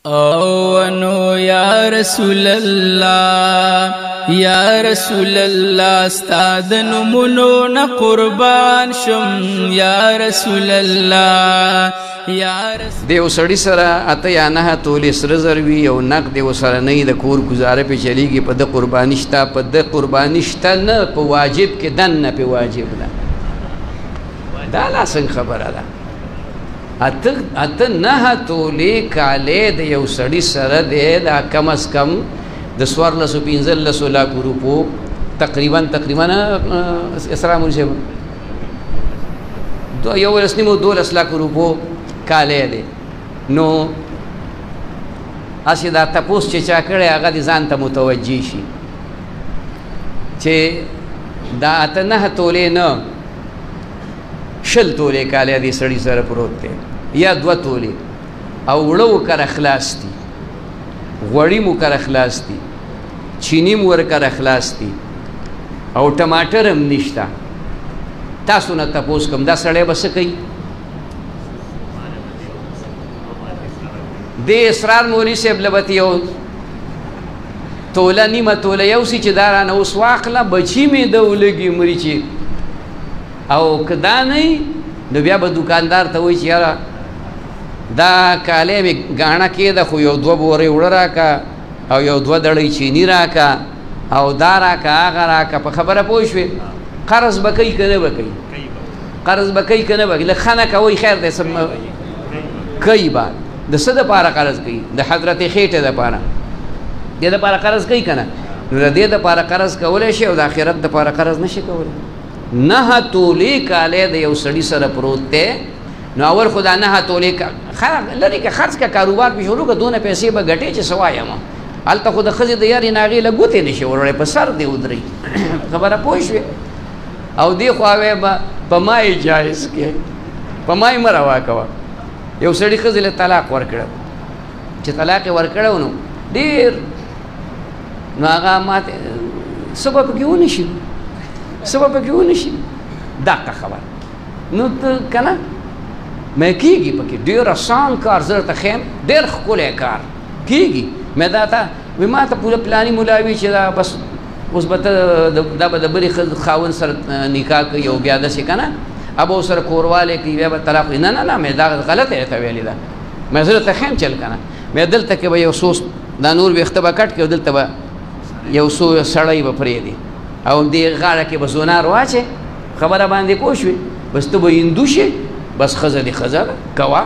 او نو یا رسول الله یا رسول الله استاد نمونو نه قربان شم یا رسول الله یا رسول دیو سړی سره اته یا نه تولې سره زروي او نق دیو سره نه د کور گزاره په چلیږي په د قرباني شته په د قرباني شته نه په واجب کې دن نه په واجب ده دا لا څنګه خبره ده اته نه تولې کالې د یو سړی سره دی دا کم از کم د 1415 لک روپو تقریبا اسرا مولوی صاحب دو یو رسنیمو 12 لک روپو کالې دی نو اسی دا تپوس چې چا کړی هغه د ځان ته متوجه شي چې دا اته نه تولې نه شل تولې کالې دی سړی سره پروت دی یا 2 تولې او وړو کر اخلاص دي غوړی مو کر اخلاص دي چینی مو ور کر اخلاص دي او ټماټر هم نشتا تاسو نه تاسو کوم دا سړی بس کوي د اسرار مولوی صاحب لبتی یو توله نیمه توله یو سی چې دارانه اوس واخله بچی می د ولګي مریچی او کدا نه نو بیا به دکاندار ته وایي چې یاره دا کالی مې ګاڼه کېده خو یو 2 بورې وړه راکه او یو 2 دړۍ چینی راکه او دا راکه هغه راکه په خبره پوه شوې قرض به کوي که نه به کوي قرض به کوي که نه به کوي لږ ښه نه کوئ خیر دی کوي به د څه دپاره قرض کوي د حضرت خېټې دپاره دې دپاره قرض کوي که نه نو د دې دپاره قرض کولی شي او د آخرت دپاره قرض نه شي کولی نه تولې کالی د یو سړي سره پروت دی نو اول خدا نه تولې لري که خرڅ که کاروبار پې شروع که دونه پیسې به ګټې چې څه وایم هلته خو د ښځې د یارې ناغې له ګوتې نه شي وروړی په سر دې ودرئ خبره پوه شوې او دې خواوې به په مای جایز کې په مای مه روا کوه یو سړي ښځې له طلاق ورکړه چې طلاق یې ورکړی نو ډېر نو هغه ماته څه به پکې ونه شي څه به پکې ونه شي دقه خبره نو ته که نه مې کېږي پکې ډېر اسان کار زه درته ښیم ډېر ښکلی کار کېږي مې دا ته وایي ما ته پوره پلاني ملا وي چې دا بس اوس به ته دا به د بلې خاوند سره نکاح کوي او بیا داسې که نه ابو سره کوروالی کوي بیا به طلاق نه نه نه مې دا غلطه یې ته ویلې ده مې زه درته ښیم چل که نه مې دلته کې به یو څو دا نور ویښته به کټ کړي او دلته به یو څو سړی به پرېږدي او دې غاړه کې به زونار واچې خبره باندې پوه شوې بس ته به هندو شې بس ښځه دې ښځه ده کوه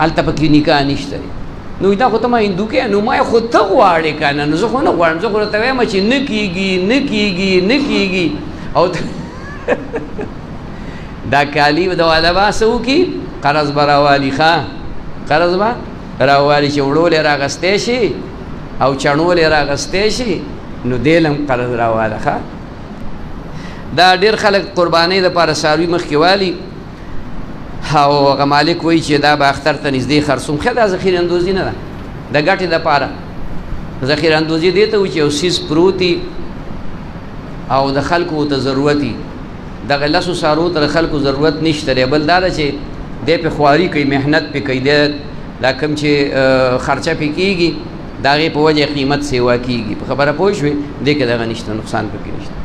هلته پکې نکاح نشته دی نو دا خو ته ما هندو کې نو ما خو ته غواړې که نه نو زه خو نه غواړم زه خو درته وایم چې نه کېږي نه کېږي نه کېږي او دا کالي د واده به څه وکړي قرض به راوالي ښه قرض به راوالي چې وړول یې راغستی شي او چڼول یې راغستی شي نو دې هم قرض راواله ښه دا ډېر خلک قربانۍ دپاره څاروي مخکې والي او هغه مالک وایي چې دا به اختر ته نږدې خرڅوم ښه دا ذخیره اندوزي نه ده د ګټې دپاره ذخیره اندوزي دې ته وایي چې یو څیز پروت او د خلکو ورته ضرورت وي دغه لسو څاروو ته د خلکو ضرورت نشته دی بل دا ده چې دی پې خواري کوي محنت پې کوي دی دا کوم چې خرچه پې کېږي د هغې په وجه قیمت سیوا کېږي په خبره پوه شوې دې کې دغه نشته نقصان پکې نشته